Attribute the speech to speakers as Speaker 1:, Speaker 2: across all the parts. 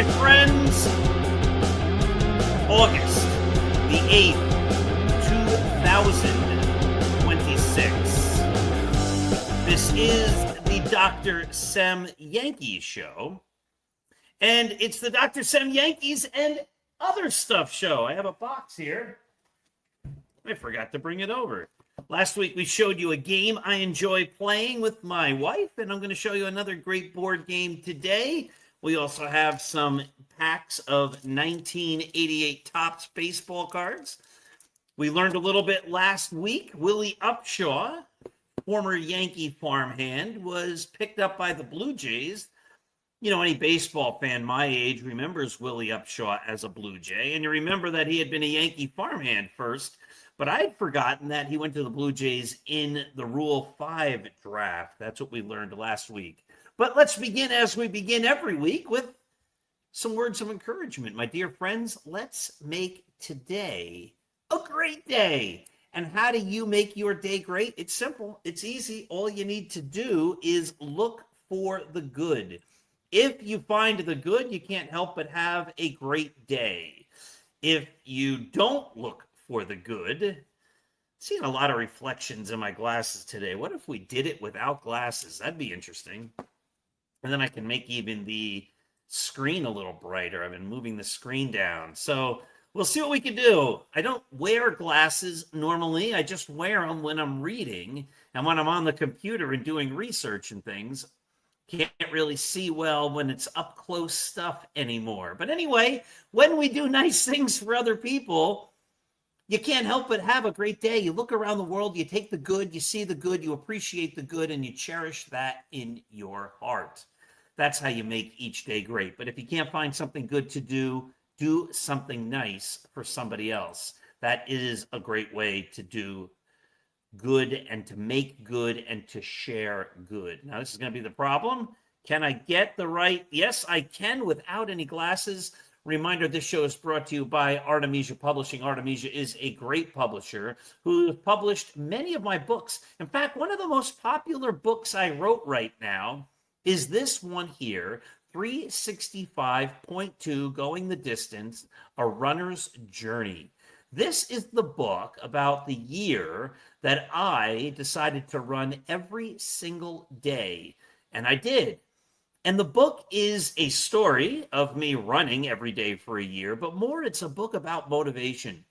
Speaker 1: my friends. August the 8th, 2026. This is the Dr. Sem Yankees show. And it's the Dr. Sem Yankees and other stuff show. I have a box here. I forgot to bring it over. Last week we showed you a game I enjoy playing with my wife, and I'm going to show you another great board game today. We also have some packs of 1988 Topps baseball cards. We learned a little bit last week. Willie Upshaw, former Yankee farmhand, was picked up by the Blue Jays. You know, any baseball fan my age remembers Willie Upshaw as a Blue Jay, and you remember that he had been a Yankee farmhand first, but I'd forgotten that he went to the Blue Jays in the Rule 5 draft. That's what we learned last week. But let's begin, as we begin every week, with some words of encouragement. My dear friends, let's make today a great day. And how do you make your day great? It's simple. It's easy. All you need to do is look for the good. If you find the good, you can't help but have a great day. If you don't look for the good, seeing a lot of reflections in my glasses today. What if we did it without glasses? That'd be interesting. And then I can make even the screen a little brighter. I've been moving the screen down. So we'll see what we can do. I don't wear glasses normally. I just wear them when I'm reading. And when I'm on the computer and doing research and things, can't really see well when it's up close stuff anymore. But anyway, when we do nice things for other people, you can't help but have a great day. You look around the world, you take the good, you see the good, you appreciate the good, and you cherish that in your heart. That's how you make each day great. But if you can't find something good to do, do something nice for somebody else. That is a great way to do good and to make good and to share good. Now, this is going to be the problem. Can I get the right? Yes, I can without any glasses. Reminder, this show is brought to you by Artemisia Publishing. Artemisia is a great publisher who has published many of my books. In fact, one of the most popular books I wrote right now is this one here, 365.2 Going the Distance, A Runner's Journey. This is the book about the year that I decided to run every single day, and I did. And the book is a story of me running every day for a year, but more, it's a book about motivation.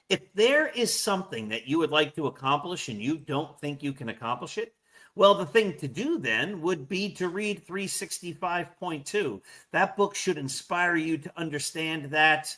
Speaker 1: If there is something that you would like to accomplish and you don't think you can accomplish it, well, the thing to do then would be to read 365.2. That book should inspire you to understand that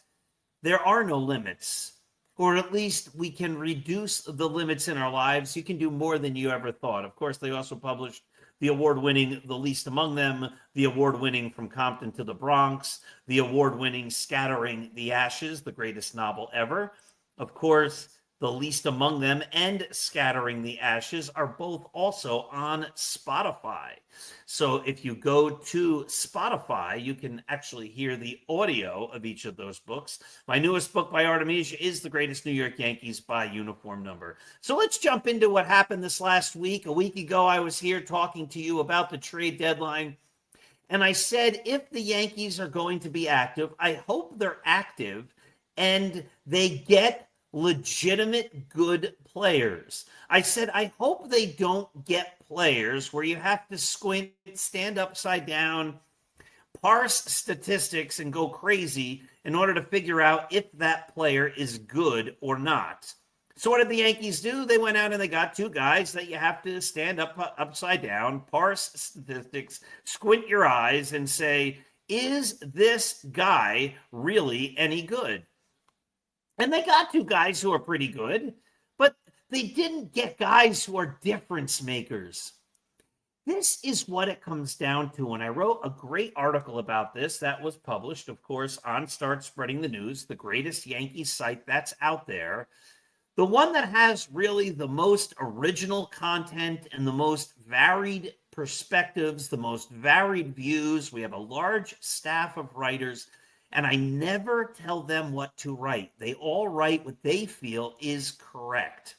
Speaker 1: there are no limits, or at least we can reduce the limits in our lives. You can do more than you ever thought. Of course, they also published the award-winning The Least Among Them, the award-winning From Compton to the Bronx, the award-winning Scattering the Ashes, the greatest novel ever. Of course, The Least Among Them and Scattering the Ashes are both also on Spotify. So if you go to Spotify, you can actually hear the audio of each of those books. My newest book by Artemisia is The Greatest New York Yankees by Uniform Number. So let's jump into what happened this last week. A week ago, I was here talking to you about the trade deadline. And I said, if the Yankees are going to be active, I hope they're active and they get legitimate good players. I said, I hope they don't get players where you have to squint, stand upside down, parse statistics, and go crazy in order to figure out if that player is good or not. So what did the Yankees do? They went out and they got two guys that you have to stand upside down, parse statistics, squint your eyes, and say, is this guy really any good? And they got two guys who are pretty good, but they didn't get guys who are difference makers. This is what it comes down to. And I wrote a great article about this that was published, of course, on Start Spreading the News, the greatest Yankees site that's out there. The one that has really the most original content and the most varied perspectives, the most varied views. We have a large staff of writers, and I never tell them what to write. They all write what they feel is correct.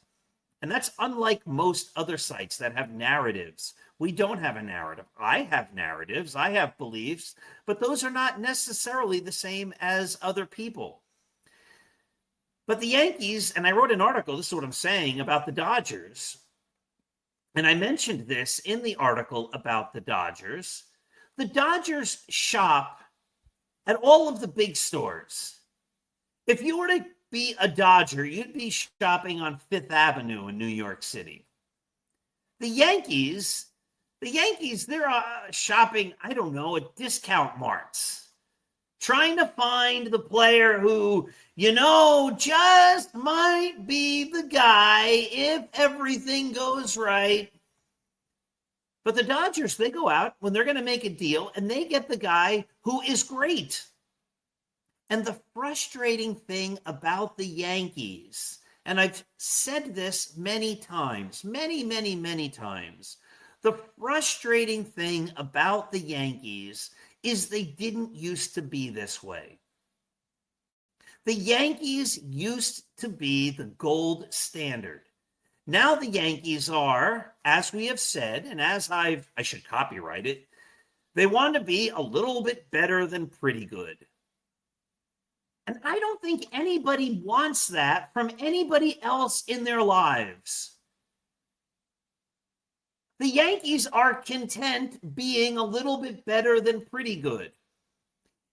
Speaker 1: And that's unlike most other sites that have narratives We don't have a narrative. I have narratives, I have beliefs, but those are not necessarily the same as other people. But the Yankees, and I wrote an article, this is what I'm saying about the Dodgers, and I mentioned this in the article about the Dodgers. The Dodgers shop at all of the big stores. If you were to be a Dodger, you'd be shopping on Fifth Avenue in New York City. The Yankees, they're shopping, I don't know, at discount marts, trying to find the player who, just might be the guy if everything goes right. But the Dodgers, they go out when they're going to make a deal and they get the guy who is great. And the frustrating thing about the Yankees, and I've said this many times, many times, the frustrating thing about the Yankees is they didn't used to be this way. The Yankees used to be the gold standard. Now the Yankees are, as we have said, and as I should copyright it, they want to be a little bit better than pretty good. And I don't think anybody wants that from anybody else in their lives. The Yankees are content being a little bit better than pretty good.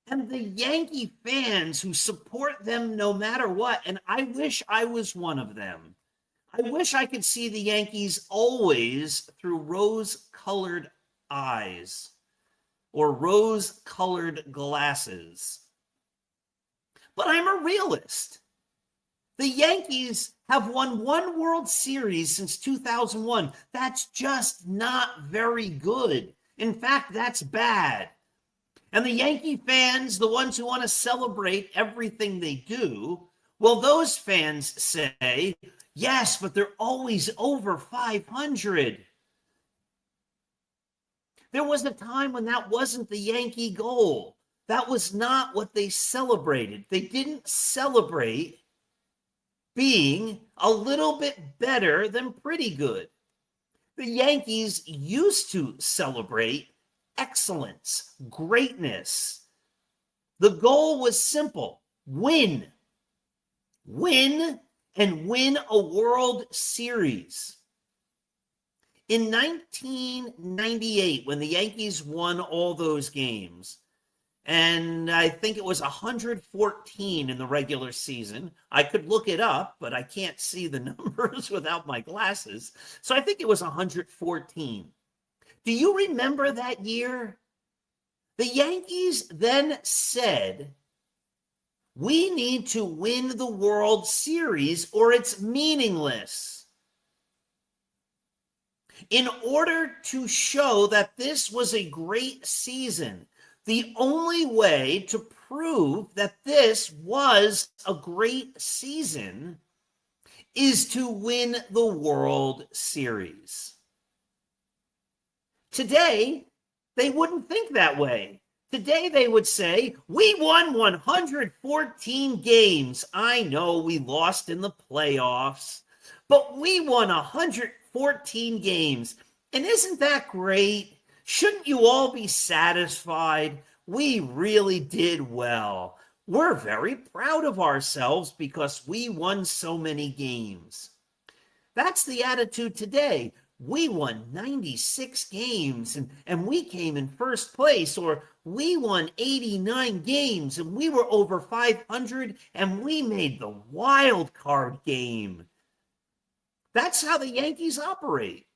Speaker 1: And the Yankee fans who support them no matter what, and I wish I was one of them. I wish I could see the Yankees always through rose-colored eyes or rose-colored glasses. But I'm a realist. The Yankees have won one World Series since 2001. That's just not very good. In fact, that's bad. And the Yankee fans, the ones who want to celebrate everything they do, well, those fans say, yes, but they're always over 500. There was a time when that wasn't the Yankee goal. That was not what they celebrated. They didn't celebrate being a little bit better than pretty good. The Yankees used to celebrate excellence, greatness. The goal was simple: win. Win and win a World Series. In 1998, when the Yankees won all those games, and I think it was 114 in the regular season. I could look it up, but I can't see the numbers without my glasses. So I think it was 114. Do you remember that year? The Yankees then said, we need to win the World Series or it's meaningless. In order to show that this was a great season, the only way to prove that this was a great season is to win the World Series. Today, they wouldn't think that way. Today, they would say, we won 114 games. I know we lost in the playoffs, but we won 114 games. And isn't that great? Shouldn't you all be satisfied? We really did well. We're very proud of ourselves because we won so many games. That's the attitude today. We won 96 games and we came in first place, or we won 89 games and we were over 500 and we made the wild card game. That's how the Yankees operate.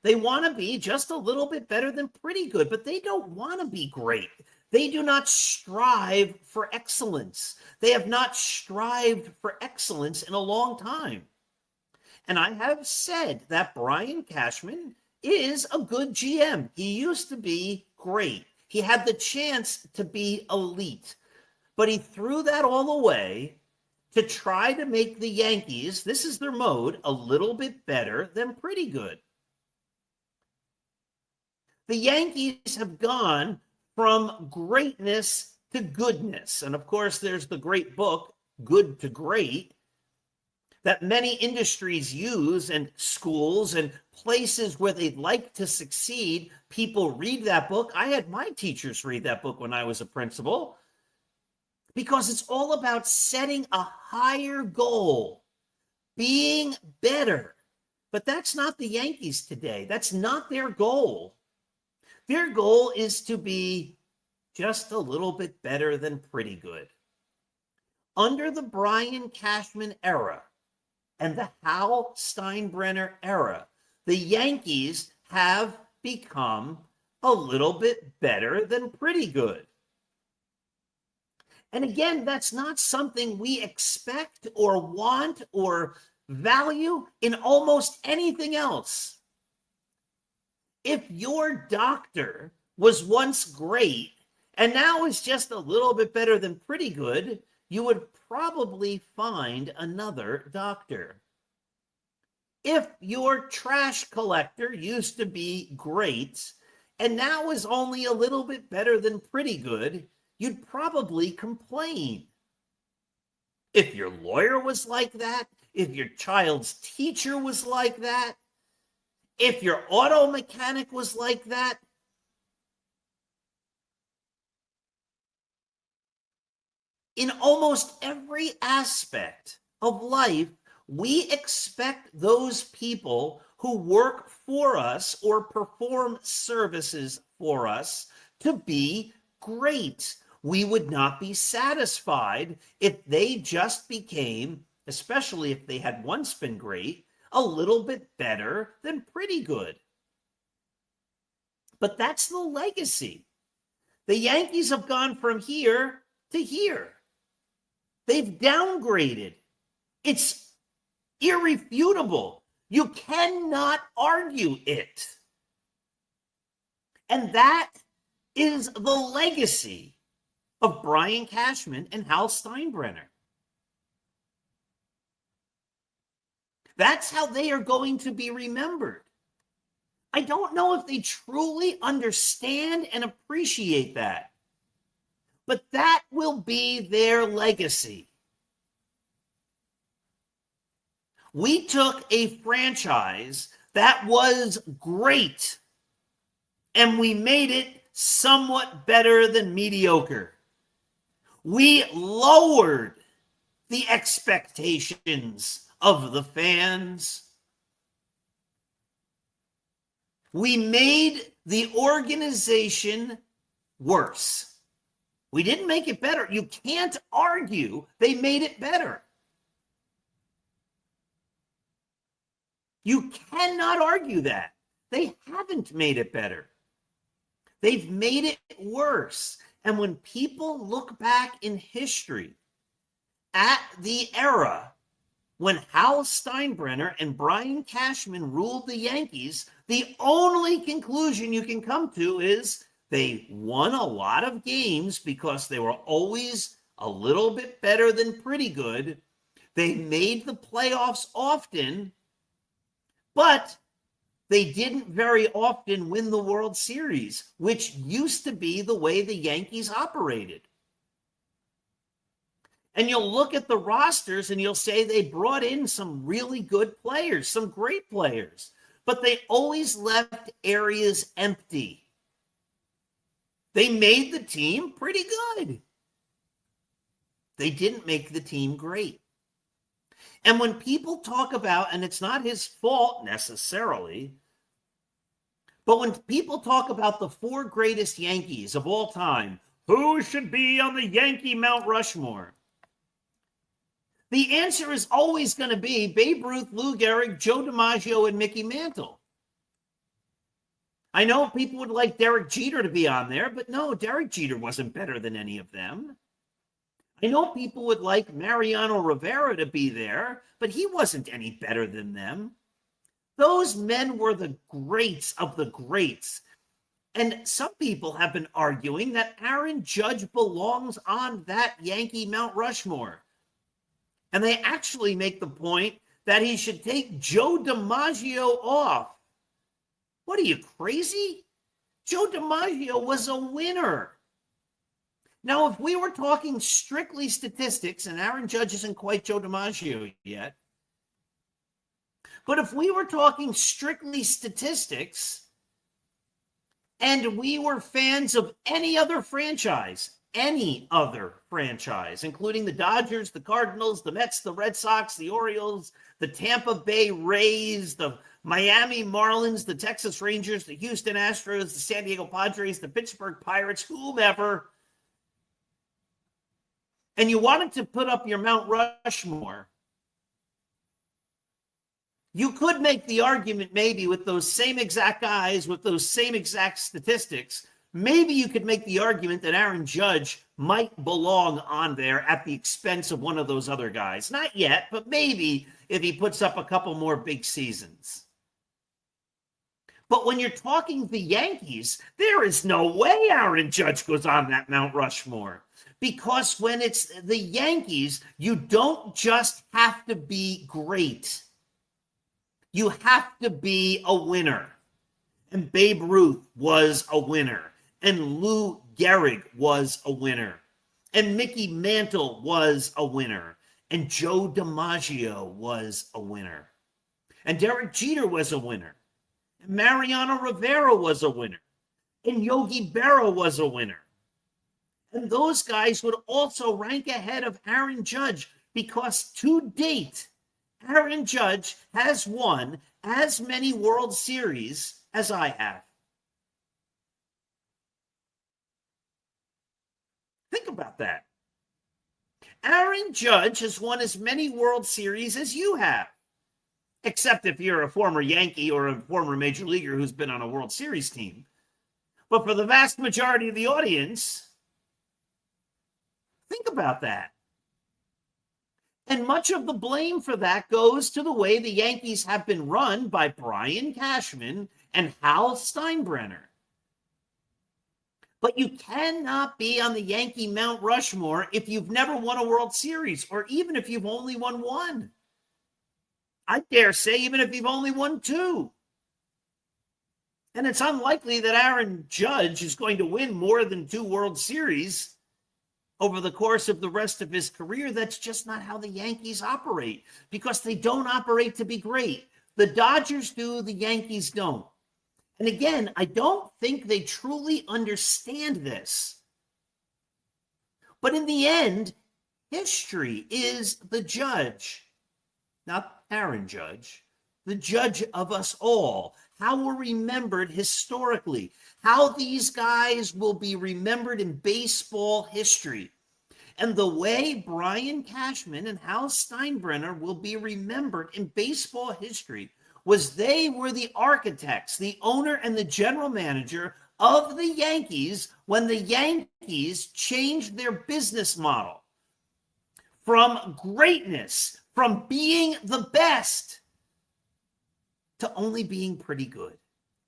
Speaker 1: They want to be just a little bit better than pretty good, but they don't want to be great. They do not strive for excellence. They have not strived for excellence in a long time. And I have said that Brian Cashman is a good GM. He used to be great. He had the chance to be elite, but he threw that all away to try to make the Yankees, this is their mode, a little bit better than pretty good. The Yankees have gone from greatness to goodness. And of course, there's the great book, Good to Great. that many industries use, and schools and places where they'd like to succeed, people read that book. I had my teachers read that book when I was a principal, because it's all about setting a higher goal, being better. But that's not the Yankees today. That's not their goal. Their goal is to be just a little bit better than pretty good. Under the Brian Cashman era and the Hal Steinbrenner era, the Yankees have become a little bit better than pretty good. And again, that's not something we expect or want or value in almost anything else. If your doctor was once great and now is just a little bit better than pretty good, you would probably find another doctor. If your trash collector used to be great and now is only a little bit better than pretty good, you'd probably complain. If your lawyer was like that, if your child's teacher was like that, if your auto mechanic was like that, in almost every aspect of life, we expect those people who work for us or perform services for us to be great. We would not be satisfied if they just became, especially if they had once been great, a little bit better than pretty good. But that's the legacy. The Yankees have gone from here to here. They've downgraded. It's irrefutable. You cannot argue it. And that is the legacy of Brian Cashman and Hal Steinbrenner. That's how they are going to be remembered. I don't know if they truly understand and appreciate that, but that will be their legacy. We took a franchise that was great and we made it somewhat better than mediocre. We lowered the expectations of the fans. We made the organization worse. We didn't make it better. You can't argue they made it better. You cannot argue that. They haven't made it better. They've made it worse. And when people look back in history at the era when Hal Steinbrenner and Brian Cashman ruled the Yankees, the only conclusion you can come to is they won a lot of games because they were always a little bit better than pretty good. They made the playoffs often, but they didn't very often win the World Series, which used to be the way the Yankees operated. And you'll look at the rosters and you'll say they brought in some really good players, some great players, but they always left areas empty. They made the team pretty good. They didn't make the team great. And when people talk about, and it's not his fault necessarily, but when people talk about the four greatest Yankees of all time, who should be on the Yankee Mount Rushmore? The answer is always going to be Babe Ruth, Lou Gehrig, Joe DiMaggio, and Mickey Mantle. I know people would like Derek Jeter to be on there, but no, Derek Jeter wasn't better than any of them. I know people would like Mariano Rivera to be there, but he wasn't any better than them. Those men were the greats of the greats. And some people have been arguing that Aaron Judge belongs on that Yankee Mount Rushmore. And they actually make the point that he should take Joe DiMaggio off. What are you, crazy? Joe DiMaggio was a winner. Now, if we were talking strictly statistics, and Aaron Judge isn't quite Joe DiMaggio yet, But if we were talking strictly statistics and we were fans of any other franchise, including the Dodgers, the Cardinals, the Mets, the Red Sox, the Orioles, the Tampa Bay Rays, the Miami Marlins, the Texas Rangers, the Houston Astros, the San Diego Padres, the Pittsburgh Pirates, whomever, and you wanted to put up your Mount Rushmore, you could make the argument maybe with those same exact guys, with those same exact statistics, maybe you could make the argument that Aaron Judge might belong on there at the expense of one of those other guys. Not yet, but maybe if he puts up a couple more big seasons. But when you're talking the Yankees, there is no way Aaron Judge goes on that Mount Rushmore. Because when it's the Yankees, you don't just have to be great. You have to be a winner. And Babe Ruth was a winner. And Lou Gehrig was a winner. And Mickey Mantle was a winner. And Joe DiMaggio was a winner. And Derek Jeter was a winner. And Mariano Rivera was a winner. And Yogi Berra was a winner. And those guys would also rank ahead of Aaron Judge because to date, Aaron Judge has won as many World Series as I have. Think about that. Aaron Judge has won as many World Series as you have. Except if you're a former Yankee or a former major leaguer who's been on a World Series team. But for the vast majority of the audience, think about that. And much of the blame for that goes to the way the Yankees have been run by Brian Cashman and Hal Steinbrenner. But you cannot be on the Yankee Mount Rushmore if you've never won a World Series, or even if you've only won one. I dare say even if you've only won two. And it's unlikely that Aaron Judge is going to win more than 2 World Series over the course of the rest of his career. That's just not how the Yankees operate, because they don't operate to be great. The Dodgers do, the Yankees don't. And again, I don't think they truly understand this. But in the end, history is the judge. Not Aaron Judge, the judge of us all. How we're remembered historically, how these guys will be remembered in baseball history. And the way Brian Cashman and Hal Steinbrenner will be remembered in baseball history was they were the architects, the owner and the general manager of the Yankees when the Yankees changed their business model from greatness, from being the best, to only being pretty good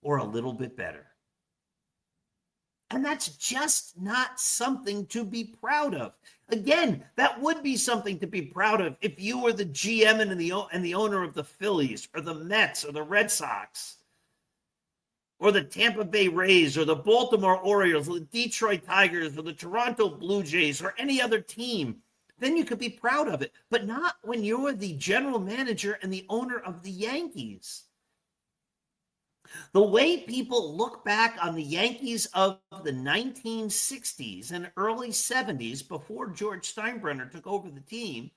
Speaker 1: or a little bit better. And that's just not something to be proud of. Again, that would be something to be proud of if you were the GM and the owner of the Phillies or the Mets or the Red Sox or the Tampa Bay Rays or the Baltimore Orioles or the Detroit Tigers or the Toronto Blue Jays or any other team. Then you could be proud of it, but not when you're the general manager and the owner of the Yankees. The way people look back on the Yankees of the 1960s and early 70s before George Steinbrenner took over the team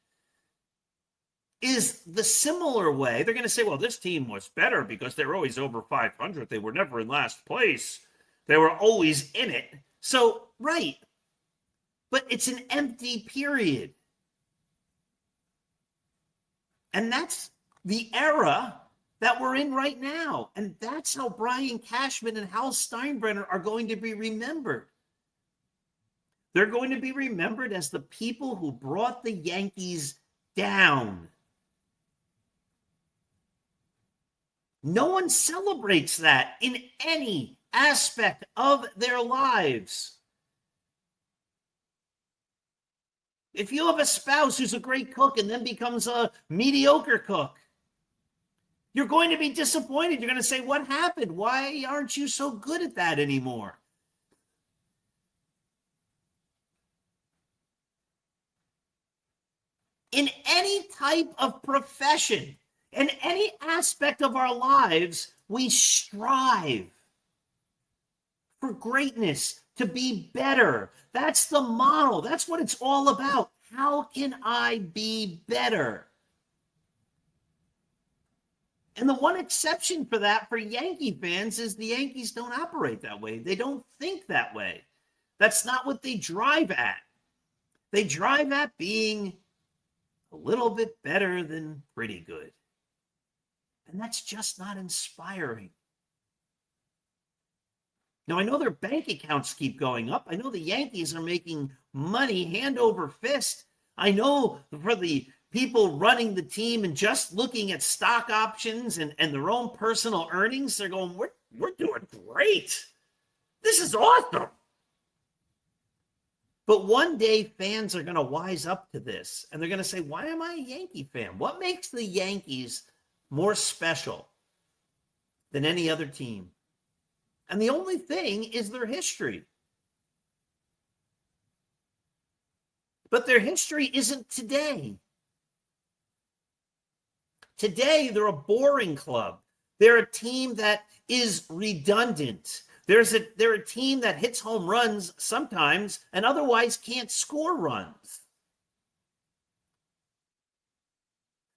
Speaker 1: is the similar way. They're going to say, well, this team was better because they were always over 500. They were never in last place. They were always in it. So, right. But it's an empty period. And that's the era that we're in right now. And that's how Brian Cashman and Hal Steinbrenner are going to be remembered. They're going to be remembered as the people who brought the Yankees down. No one celebrates that in any aspect of their lives. If you have a spouse who's a great cook and then becomes a mediocre cook, you're going to be disappointed. You're going to say, what happened? Why aren't you so good at that anymore? In any type of profession, In any aspect of our lives, we strive for greatness, to be better. That's the model. That's what it's all about. How can I be better? And the one exception for that for Yankee fans is the Yankees don't operate that way. They don't think that way. That's not what they drive at. They drive at being a little bit better than pretty good. And that's just not inspiring. Now, I know their bank accounts keep going up. I know the Yankees are making money hand over fist. I know for the people running the team and just looking at stock options and their own personal earnings, they're going, we're doing great. This is awesome. But one day fans are going to wise up to this, and they're going to say, why am I a Yankee fan? What makes the Yankees more special than any other team? And the only thing is their history. But their history isn't today. Today, they're a boring club. They're a team that is redundant. They're a team that hits home runs sometimes and otherwise can't score runs.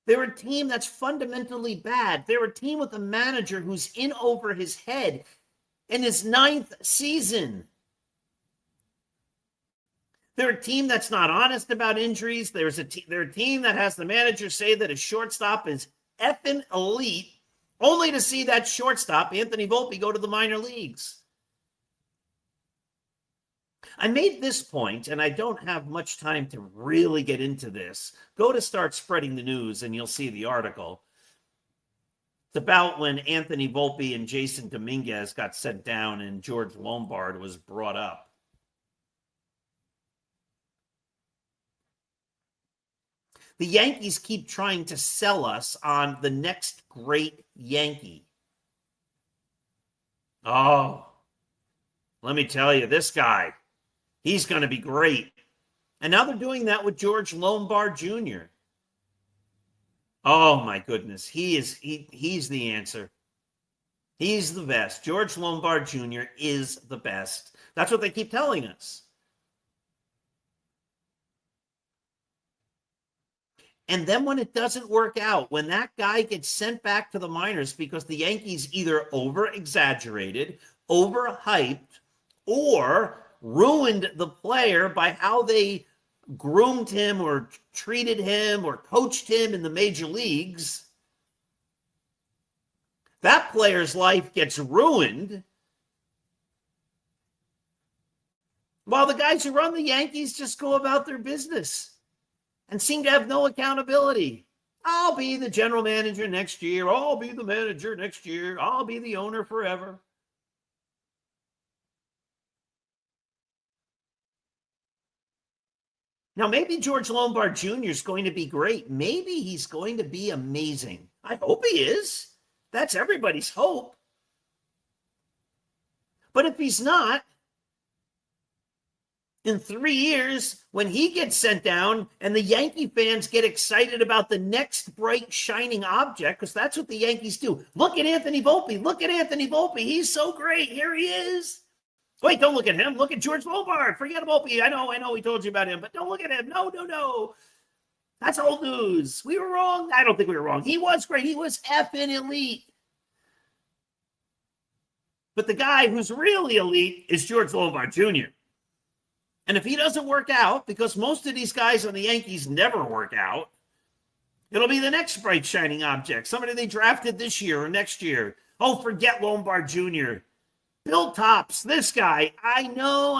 Speaker 1: They're a team that's fundamentally bad. They're a team with a manager who's in over his head in his 9th season. They're a team that's not honest about injuries. They're a team that has the manager say that his shortstop is effing elite, only to see that shortstop, Anthony Volpe, go to the minor leagues. I made this point, and I don't have much time to really get into this. Go to Start Spreading the News, and you'll see the article. It's about when Anthony Volpe and Jason Dominguez got sent down and George Lombard was brought up. The Yankees keep trying to sell us on the next great Yankee. Oh, let me tell you, this guy, he's going to be great. And now they're doing that with George Lombard Jr. Oh, my goodness. He's the answer. He's the best. George Lombard Jr. is the best. That's what they keep telling us. And then when it doesn't work out, when that guy gets sent back to the minors because the Yankees either over-exaggerated, over-hyped, or ruined the player by how they groomed him or treated him or coached him in the major leagues, that player's life gets ruined while the guys who run the Yankees just go about their business and seem to have no accountability. I'll be the general manager next year. I'll be the manager next year. I'll be the owner forever. Now, maybe George Lombard Jr. is going to be great. Maybe he's going to be amazing. I hope he is. That's everybody's hope. But if he's not, in 3 years, when he gets sent down and the Yankee fans get excited about the next bright, shining object, because that's what the Yankees do. Look at Anthony Volpe. Look at Anthony Volpe. He's so great. Here he is. Wait, don't look at him. Look at George Lombard. Forget Volpe. I know we told you about him, but don't look at him. No. That's old news. We were wrong. I don't think we were wrong. He was great. He was effing elite. But the guy who's really elite is George Lombard Jr. And if he doesn't work out, because most of these guys on the Yankees never work out, it'll be the next bright, shining object. Somebody they drafted this year or next year. Oh, forget Lombard Jr. Bill Topps, this guy. I know,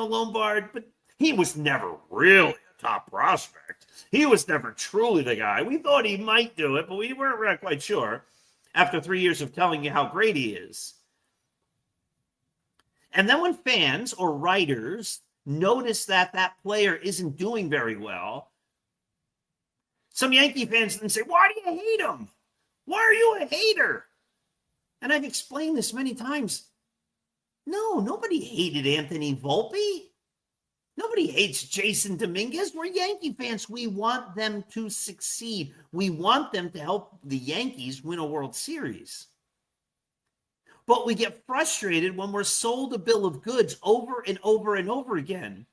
Speaker 1: Lombard, but he was never really a top prospect. He was never truly the guy. We thought he might do it, but we weren't quite sure after 3 years of telling you how great he is. And then when fans or writers notice that that player isn't doing very well, some Yankee fans then say, why do you hate him? Why are you a hater? And I've explained this many times. No, nobody hated Anthony Volpe. Nobody hates Jason Dominguez. We're Yankee fans. We want them to succeed. We want them to help the Yankees win a World Series. But we get frustrated when we're sold a bill of goods over and over and over again.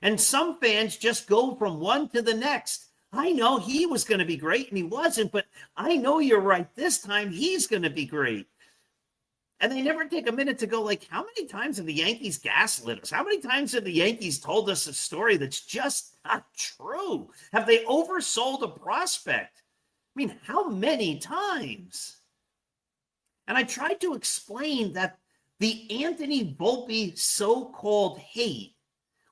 Speaker 1: And some fans just go from one to the next. I know he was going to be great and he wasn't, but I know you're right. This time he's going to be great. And they never take a minute to go like, how many times have the Yankees gaslit us? How many times have the Yankees told us a story that's just not true? Have they oversold a prospect? I mean, how many times? And I tried to explain that the Anthony Volpe so-called hate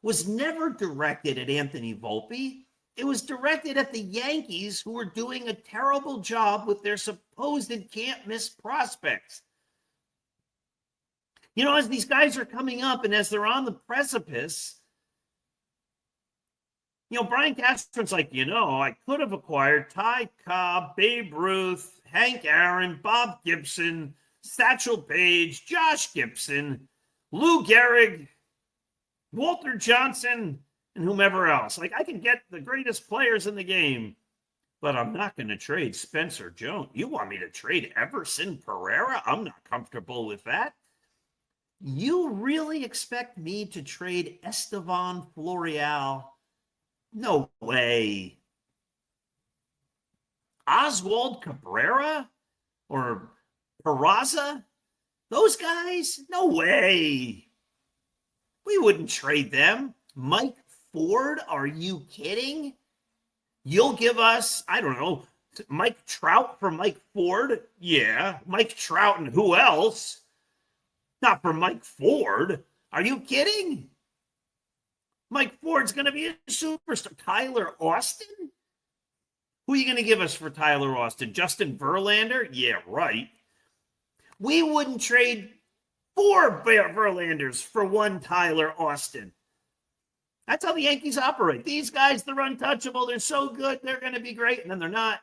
Speaker 1: was never directed at Anthony Volpe. It was directed at the Yankees, who were doing a terrible job with their supposed can't-miss prospects. You know, as these guys are coming up and as they're on the precipice, you know, Brian Cashman's like, I could have acquired Ty Cobb, Babe Ruth, Hank Aaron, Bob Gibson, Satchel Paige, Josh Gibson, Lou Gehrig, Walter Johnson, and whomever else. Like, I can get the greatest players in the game, but I'm not going to trade Spencer Jones. You want me to trade Everson Pereira? I'm not comfortable with that. You really expect me to trade Estevan Florial? No way. Oswald Cabrera or Peraza? Those guys? No way. We wouldn't trade them. Mike Ford? Are you kidding? You'll give us, I don't know, Mike Trout for Mike Ford? Yeah. Mike Trout and who else? Not for Mike Ford. Are you kidding? Mike Ford's going to be a superstar. Tyler Austin? Who are you going to give us for Tyler Austin? Justin Verlander? Yeah, right. We wouldn't trade 4 Verlanders for 1 Tyler Austin. That's how the Yankees operate. These guys, they're untouchable. They're so good. They're going to be great. And then they're not.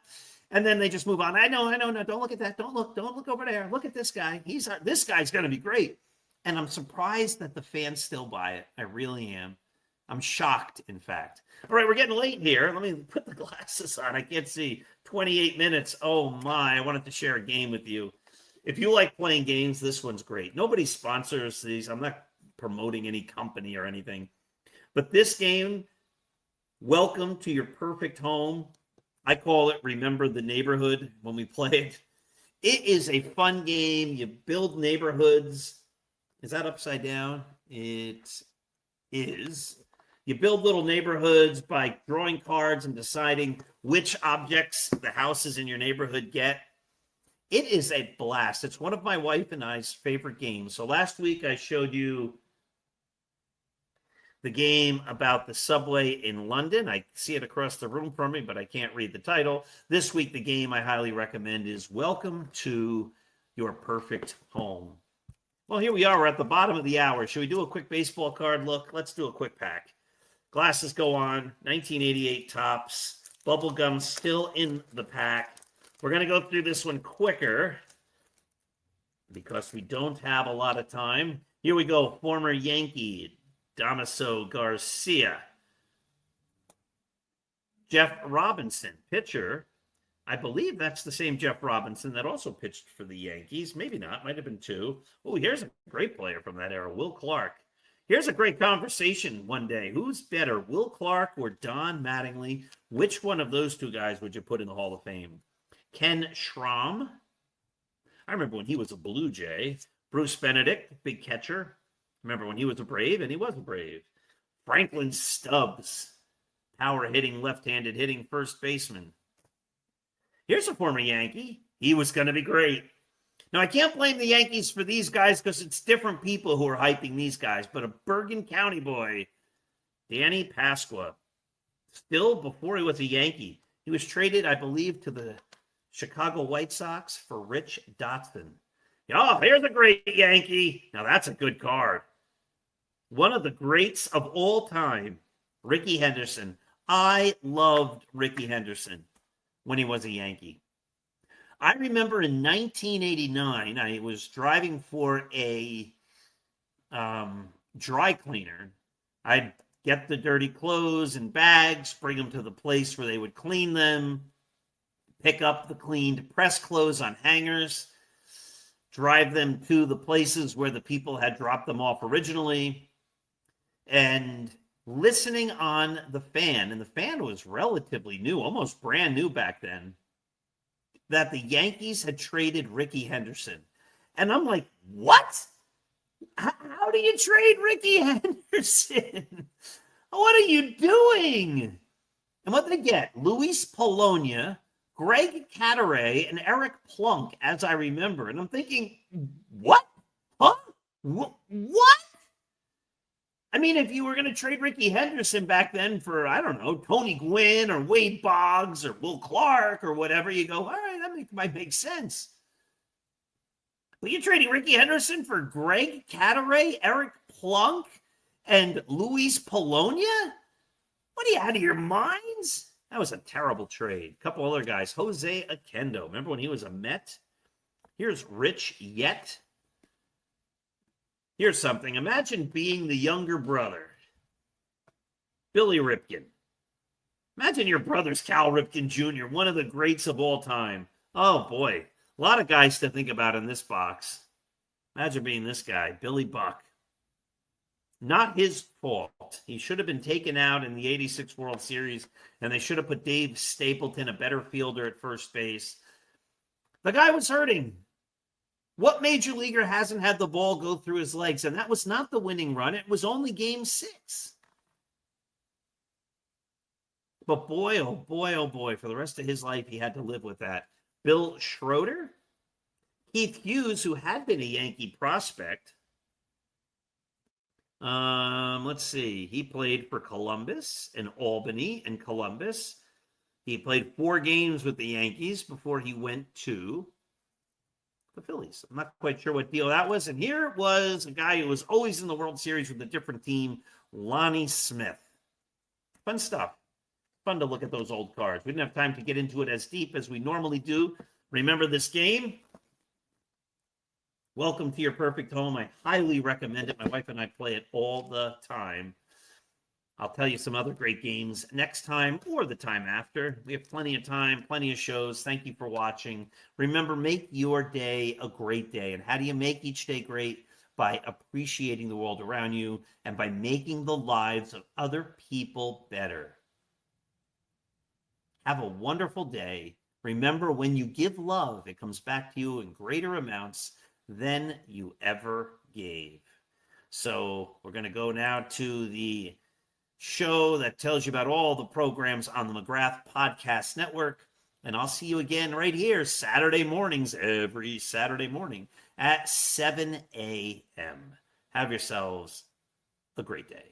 Speaker 1: And then they just move on. I know. No, don't look at that. Don't look over there. Look at this guy. This guy's going to be great. And I'm surprised that the fans still buy it. I really am. I'm shocked, in fact. All right, we're getting late here. Let me put the glasses on. I can't see. 28 minutes. Oh, my. I wanted to share a game with you. If you like playing games, this one's great. Nobody sponsors these. I'm not promoting any company or anything. But this game, Welcome to Your Perfect Home. I call it Remember the Neighborhood when we play it. It is a fun game. You build neighborhoods. Is that upside down? It is. You build little neighborhoods by drawing cards and deciding which objects the houses in your neighborhood get. It is a blast. It's one of my wife and I's favorite games. So last week I showed you the game about the subway in London. I see it across the room from me, but I can't read the title. This week, the game I highly recommend is Welcome to Your Perfect Home. Well, here we are. We're at the bottom of the hour. Should we do a quick baseball card look? Let's do a quick pack. Glasses go on. 1988 Topps. Bubblegum still in the pack. We're going to go through this one quicker because we don't have a lot of time. Here we go. Former Yankee Damaso Garcia. Jeff Robinson, pitcher. I believe that's the same Jeff Robinson that also pitched for the Yankees. Maybe not. Might have been 2. Oh, here's a great player from that era, Will Clark. Here's a great conversation one day. Who's better, Will Clark or Don Mattingly? Which one of those 2 guys would you put in the Hall of Fame? Ken Schramm. I remember when he was a Blue Jay. Bruce Benedict, big catcher. Remember when he was a Brave, and he was a Brave. Franklin Stubbs, power hitting, left-handed hitting first baseman. Here's a former Yankee. He was going to be great. Now, I can't blame the Yankees for these guys because it's different people who are hyping these guys, but a Bergen County boy, Danny Pasqua, still before he was a Yankee. He was traded, I believe, to the Chicago White Sox for Rich Dotson. Oh, here's a great Yankee. Now, that's a good card. One of the greats of all time, Rickey Henderson. I loved Rickey Henderson when he was a Yankee. I remember in 1989, I was driving for a dry cleaner. I'd get the dirty clothes in bags, bring them to the place where they would clean them, pick up the cleaned press clothes on hangers, drive them to the places where the people had dropped them off originally, and listening on the fan, and the fan was relatively new, almost brand new back then, that the Yankees had traded Rickey Henderson. And I'm like, what? How do you trade Rickey Henderson? What are you doing? And what they get? Luis Polonia, Greg Cadaret, and Eric Plunk, as I remember. And I'm thinking, what? Huh? What? I mean, if you were going to trade Rickey Henderson back then for, I don't know, Tony Gwynn or Wade Boggs or Will Clark or whatever, you go, all right, that might make sense. But you're trading Rickey Henderson for Greg Cadaret, Eric Plunk, and Luis Polonia? What are you, out of your minds? That was a terrible trade. A couple other guys. Jose Oquendo. Remember when he was a Met? Here's Rich Yet. Here's something. Imagine being the younger brother, Billy Ripken. Imagine your brother's Cal Ripken Jr., one of the greats of all time. Oh, boy. A lot of guys to think about in this box. Imagine being this guy, Billy Buck. Not his fault. He should have been taken out in the 86 World Series, and they should have put Dave Stapleton, a better fielder, at first base. The guy was hurting. What major leaguer hasn't had the ball go through his legs? And that was not the winning run. It was only game 6. But boy, oh boy, for the rest of his life, he had to live with that. Bill Schroeder, Keith Hughes, who had been a Yankee prospect. Let's see. He played for Columbus and Albany and Columbus. He played 4 games with the Yankees before he went to the Phillies. I'm not quite sure what deal that was. And here was a guy who was always in the World Series with a different team, Lonnie Smith. Fun stuff. Fun to look at those old cards. We didn't have time to get into it as deep as we normally do. Remember this game? Welcome to Your Perfect Home. I highly recommend it. My wife and I play it all the time. I'll tell you some other great games next time or the time after. We have plenty of time, plenty of shows. Thank you for watching. Remember, make your day a great day. And how do you make each day great? By appreciating the world around you and by making the lives of other people better. Have a wonderful day. Remember, when you give love, it comes back to you in greater amounts than you ever gave. So we're going to go now to the show that tells you about all the programs on the McGrath Podcast Network. And I'll see you again right here Saturday mornings, every Saturday morning at 7 a.m. Have yourselves a great day.